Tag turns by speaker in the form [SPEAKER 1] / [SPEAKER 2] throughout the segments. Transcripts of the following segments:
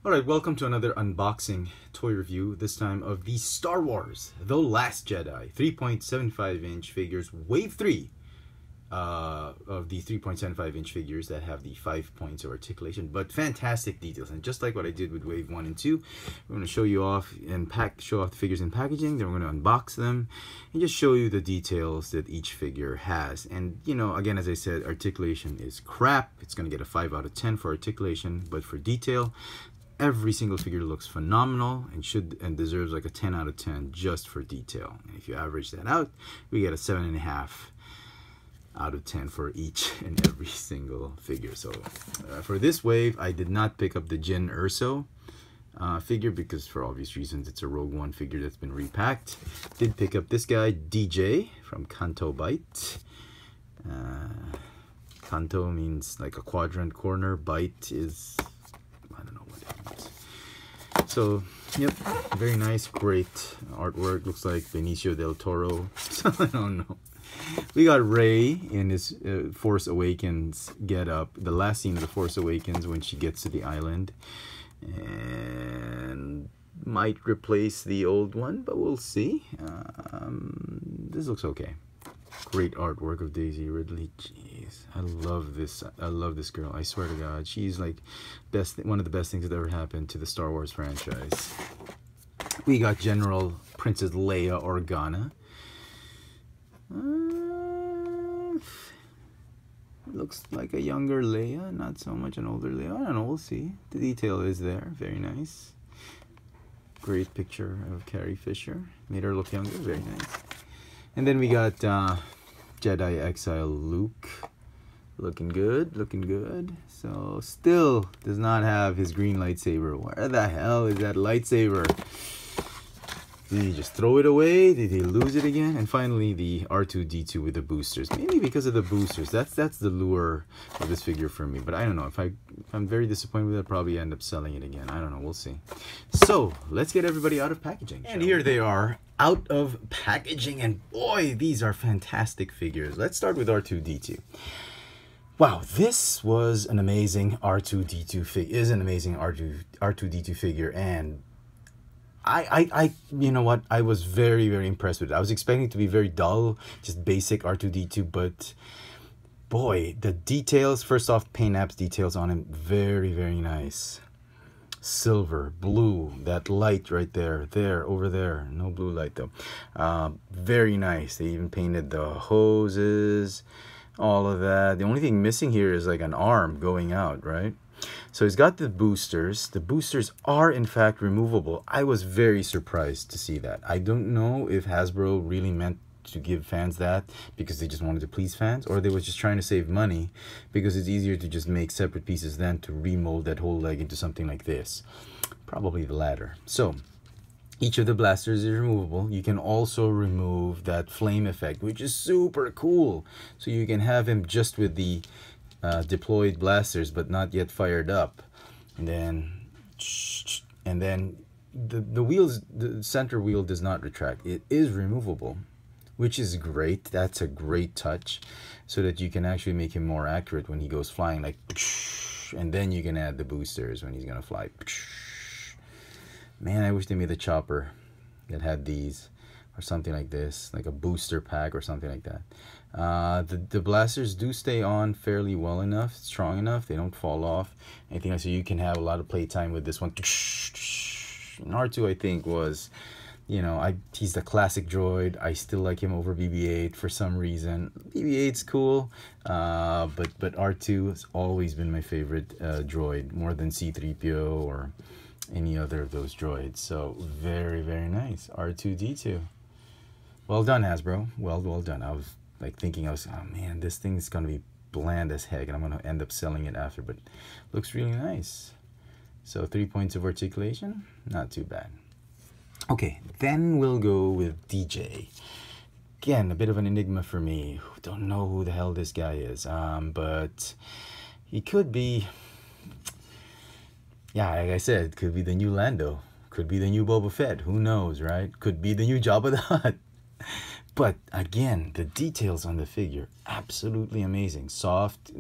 [SPEAKER 1] Alright, welcome to another unboxing toy review, this time of the Star Wars The Last Jedi 3.75-inch figures, Wave 3 of the 3.75-inch figures that have the 5 points of articulation, but fantastic details. And just like what I did with Wave 1 and 2, we're going to show you off and show off the figures in packaging, then we're going to unbox them and just show you the details that each figure has. And you know, again, as I said, articulation is crap. It's going to get a 5 out of 10 for articulation, but for detail, every single figure looks phenomenal and deserves like a 10 out of 10 just for detail. And if you average that out, we get a 7.5 out of 10 for each and every single figure. So for this wave, I did not pick up the Jyn Erso figure because for obvious reasons it's a Rogue One figure that's been repacked. Did pick up this guy, DJ from Canto Bight. Canto means like a quadrant corner. Bight is, I don't know what it means. So, yep, very nice, great artwork. Looks like Benicio del Toro. I don't know. We got Rey in his Force Awakens get-up. The last scene of the Force Awakens when she gets to the island. And might replace the old one, but we'll see. This looks okay. Great artwork of Daisy Ridley. Jeez, I love this. I love this girl. I swear to God, she's like one of the best things that ever happened to the Star Wars franchise. We got General Princess Leia Organa. Looks like a younger Leia, not so much an older Leia. I don't know, we'll see. The detail is there, very nice. Great picture of Carrie Fisher. Made her look younger, very nice. And then we got Jedi Exile Luke. Looking good, looking good. So, still does not have his green lightsaber. Where the hell is that lightsaber? Did he just throw it away? Did he lose it again? And finally, the R2-D2 with the boosters. Maybe because of the boosters. That's the lure of this figure for me. But I don't know. If I'm very disappointed with it, I'll probably end up selling it again. I don't know. We'll see. So, let's get everybody out of packaging. And here they are, out of packaging. And boy, these are fantastic figures. Let's start with R2-D2. Wow, this was an amazing R2-D2 figure. Is an amazing R2-D2 figure, and I you know what, I was very impressed with it. I was expecting it to be very dull, just basic R2-D2, but boy, the details, first off, paint apps details on him, very nice. Silver, blue, that light right there, over there, no blue light though. Very nice. They even painted the hoses, all of that. The only thing missing here is like an arm going out, right? So he's got the boosters. The boosters are in fact removable. I was very surprised to see that. I don't know if Hasbro really meant to give fans that because they just wanted to please fans, or they were just trying to save money because it's easier to just make separate pieces than to remold that whole leg into something like this. Probably the latter. So each of the blasters is removable. You can also remove that flame effect, which is super cool. So you can have him just with the deployed blasters but not yet fired up, and then the wheels, the center wheel does not retract. It is removable, which is great. That's a great touch, so that you can actually make him more accurate when he goes flying, like, and then you can add the boosters when he's gonna fly. Man, I wish they made a chopper that had these or something like this, like a booster pack or something like that. The blasters do stay on fairly well enough, strong enough. They don't fall off, anything like, so you can have a lot of playtime with this one. And R2, I think, was, you know, he's the classic droid. I still like him over BB-8 for some reason. BB-8's cool, but R2 has always been my favorite droid, more than C-3PO or any other of those droids. So very nice. R2-D2. Well done, Hasbro. Well done. I was like thinking, oh man, this thing's gonna be bland as heck, and I'm gonna end up selling it after, but looks really nice. So 3 points of articulation, not too bad. Okay, then we'll go with DJ. Again, a bit of an enigma for me. Don't know who the hell this guy is, but he could be, yeah, like I said, could be the new Lando, could be the new Boba Fett, who knows, right? Could be the new Jabba the Hutt. But again, the details on the figure, absolutely amazing. It's soft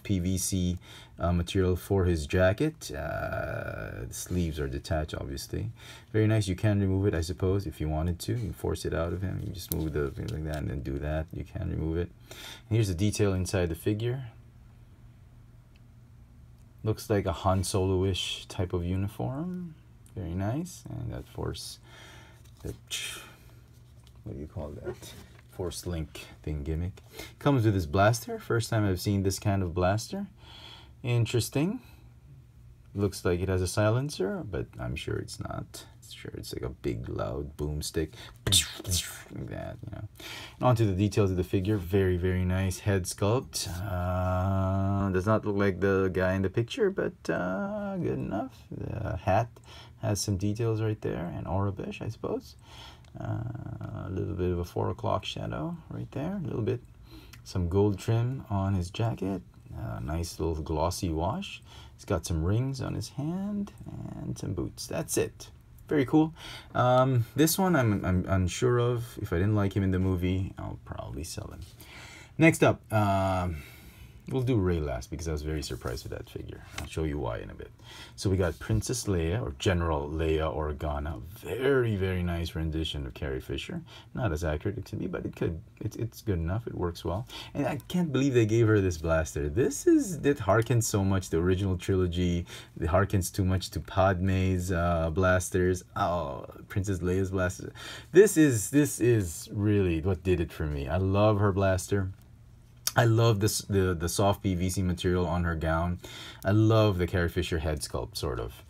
[SPEAKER 1] PVC material for his jacket. The sleeves are detached, obviously. Very nice. You can remove it, I suppose, if you wanted to. You can force it out of him. You just move the thing like that and then do that. You can remove it. And here's the detail inside the figure. Looks like a Han Solo-ish type of uniform. Very nice. And that force, what do you call that? Force link thing gimmick. Comes with his blaster. First time I've seen this kind of blaster. Interesting. Looks like it has a silencer, but I'm sure it's not. Sure, it's like a big loud boomstick, like that, you know. And on to the details of the figure. Very, very nice head sculpt. Does not look like the guy in the picture, but good enough. The hat has some details right there, and Orabish, I suppose. A little bit of a 4 o'clock shadow right there. A little bit, some gold trim on his jacket. Nice little glossy wash. He's got some rings on his hand and some boots. That's it. Very cool. This one I'm unsure of. If I didn't like him in the movie, I'll probably sell him. Next up, we'll do Rey last because I was very surprised with that figure. I'll show you why in a bit. So we got Princess Leia, or General Leia Organa. Very, very nice rendition of Carrie Fisher. Not as accurate to me, but it's good enough. It works well. And I can't believe they gave her this blaster. That harkens so much to the original trilogy. It harkens too much to Padme's blasters. Oh, Princess Leia's blaster. This is really what did it for me. I love her blaster. I love this the soft PVC material on her gown. I love the Carrie Fisher head sculpt, sort of.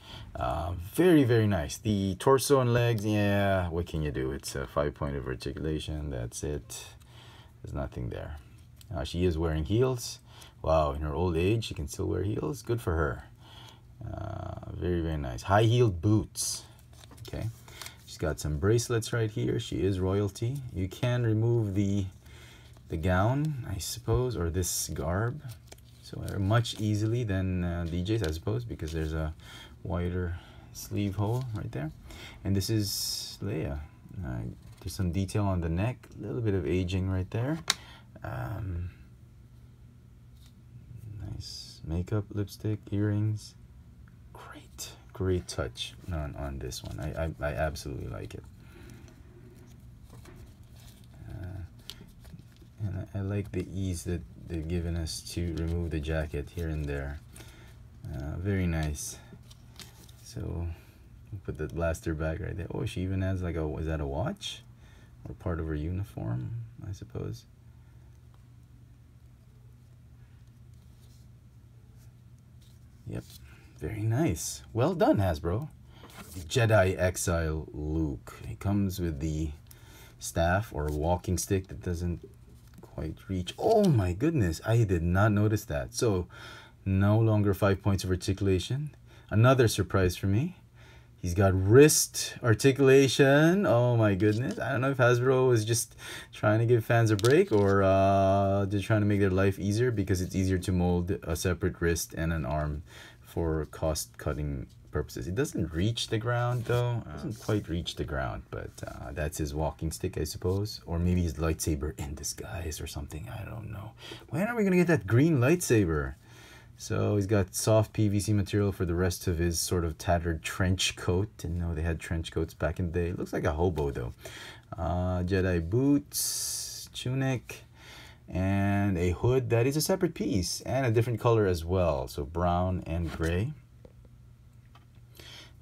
[SPEAKER 1] Very, very nice. The torso and legs, yeah, what can you do? It's a 5-point of articulation. That's it. There's nothing there. She is wearing heels. Wow, in her old age, she can still wear heels. Good for her. Very, very nice. High-heeled boots. Okay. She's got some bracelets right here. She is royalty. You can remove the gown, I suppose, or this garb, so much easily than DJ's, I suppose, because there's a wider sleeve hole right there. And this is Leia. There's some detail on the neck, a little bit of aging right there. Nice makeup, lipstick, earrings. Great touch on this one. I absolutely like it. And I like the ease that they've given us to remove the jacket here and there. Very nice. So we'll put the blaster back right there. Oh, she even has like is that a watch? Or part of her uniform, I suppose. Yep, very nice. Well done, Hasbro. Jedi Exile Luke. He comes with the staff or walking stick that doesn't quite reach. Oh my goodness, I did not notice that. So no longer 5 points of articulation. Another surprise for me. He's got wrist articulation. Oh my goodness. I don't know if Hasbro was just trying to give fans a break, or they're trying to make their life easier, because it's easier to mold a separate wrist and an arm for cost cutting purposes. It doesn't reach the ground though. It doesn't quite reach the ground, but that's his walking stick, I suppose. Or maybe his lightsaber in disguise or something. I don't know. When are we gonna get that green lightsaber? So he's got soft PVC material for the rest of his sort of tattered trench coat. Didn't know they had trench coats back in the day. Looks like a hobo though. Jedi boots, tunic, and a hood that is a separate piece and a different color as well. So brown and gray.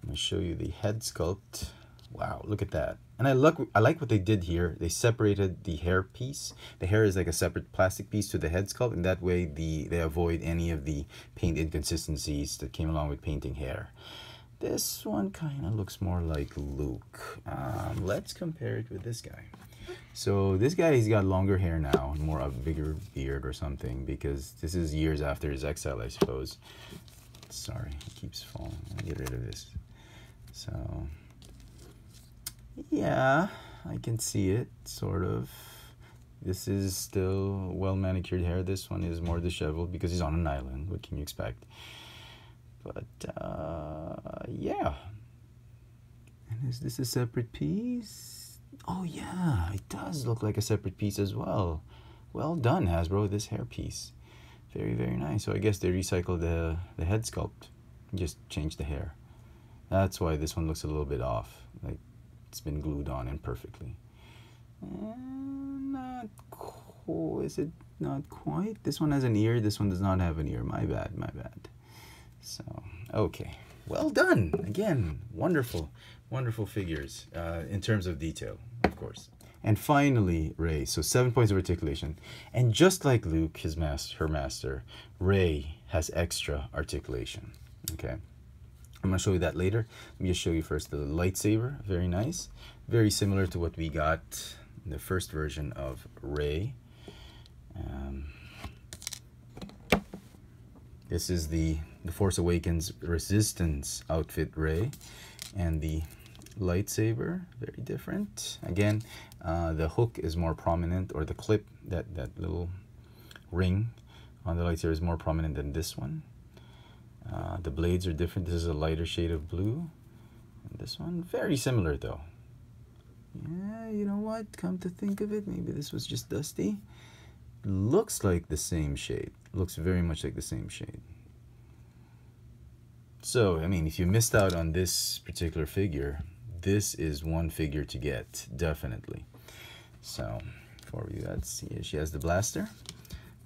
[SPEAKER 1] I'm gonna show you the head sculpt. Wow, look at that. And I like what they did here. They separated the hair piece. The hair is like a separate plastic piece to the head sculpt, and that way they avoid any of the paint inconsistencies that came along with painting hair. This one kind of looks more like Luke. Let's compare it with this guy. So this guy, he's got longer hair now, more of a bigger beard or something, because this is years after his exile, I suppose. Sorry, it keeps falling. I'll get rid of this. So yeah, I can see it, sort of. This is still well manicured hair. This one is more disheveled because he's on an island. What can you expect? But yeah. And is this a separate piece? Oh yeah, it does look like a separate piece as well. Well done, Hasbro, this hair piece. Very, very nice. So I guess they recycled the head sculpt. Just changed the hair. That's why this one looks a little bit off. Like it's been glued on imperfectly. Not cool. Is it not quite? This one has an ear. This one does not have an ear. My bad, my bad. So, okay. Well done. Again, wonderful, wonderful figures in terms of detail, of course. And finally, Rey. So 7 points of articulation. And just like Luke, her master, Rey has extra articulation. Okay. I'm going to show you that later. Let me just show you first the lightsaber. Very nice. Very similar to what we got in the first version of Rey. This is the Force Awakens Resistance outfit Rey. And the lightsaber, very different. Again, the hook is more prominent, or the clip, that little ring on the lightsaber is more prominent than this one. The blades are different. This is a lighter shade of blue. And this one, very similar though. Yeah, you know what? Come to think of it, maybe this was just dusty. Looks like the same shade. Looks very much like the same shade. So, I mean, if you missed out on this particular figure, this is one figure to get, definitely. So, before we do that, see, she has the blaster.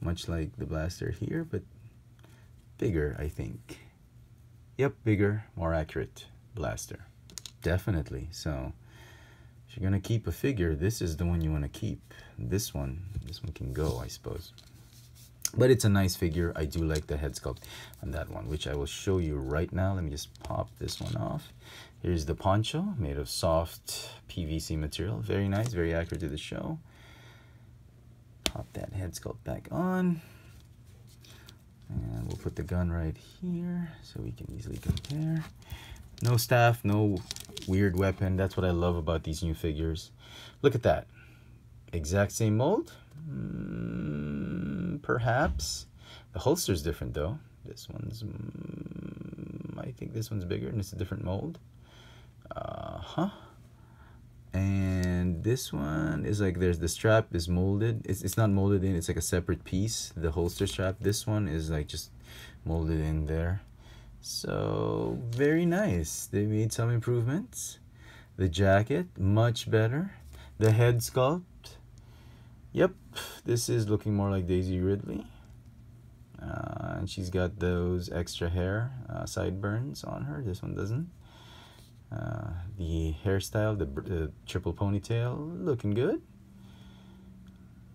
[SPEAKER 1] Much like the blaster here, but bigger, I think. Yep, bigger, more accurate blaster. Definitely. So, if you're going to keep a figure, this is the one you want to keep. This one can go, I suppose. But it's a nice figure. I do like the head sculpt on that one, which I will show you right now. Let me just pop this one off. Here's the poncho made of soft PVC material. Very nice, very accurate to the show. Pop that head sculpt back on. And we'll put the gun right here so we can easily compare. No staff, no weird weapon. That's what I love about these new figures. Look at that. Exact same mold? Perhaps. The holster's different though. This one's, I think this one's bigger and it's a different mold. And this one is like, there's the strap is molded. It's not molded in, it's like a separate piece, the holster strap. This one is like just molded in there. So very nice. They made some improvements. The jacket, much better. The head sculpt, yep, this is looking more like Daisy Ridley. And she's got those extra hair sideburns on her. This one doesn't. The hairstyle, the triple ponytail, looking good.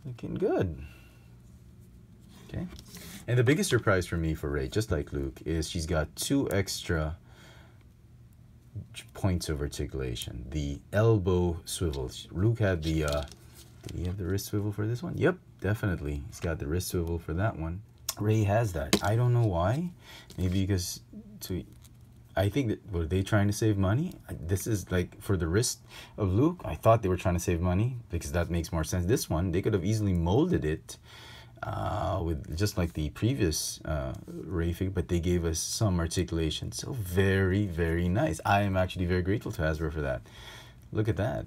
[SPEAKER 1] Looking good. Okay. And the biggest surprise for me for Rey, just like Luke, is she's got 2 extra points of articulation. The elbow swivel. Luke had the, did he have the wrist swivel for this one? Yep, definitely. He's got the wrist swivel for that one. Rey has that. I don't know why. Maybe because I think that, were they trying to save money? This is like for the wrist of Luke. I thought they were trying to save money because that makes more sense. This one, they could have easily molded it with just like the previous Rey figure, but they gave us some articulation. So very, very nice. I am actually very grateful to Hasbro for that. Look at that.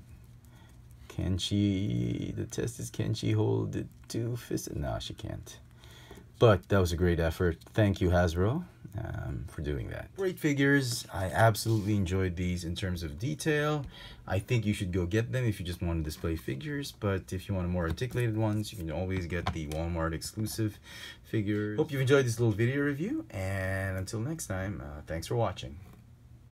[SPEAKER 1] Can she, the test is, can she hold it 2 fists? No, she can't. But that was a great effort. Thank you, Hasbro, for doing that. Great figures. I absolutely enjoyed these in terms of detail. I think you should go get them if you just want to display figures. But if you want more articulated ones, you can always get the Walmart exclusive figures. Hope you enjoyed this little video review. And until next time, thanks for watching.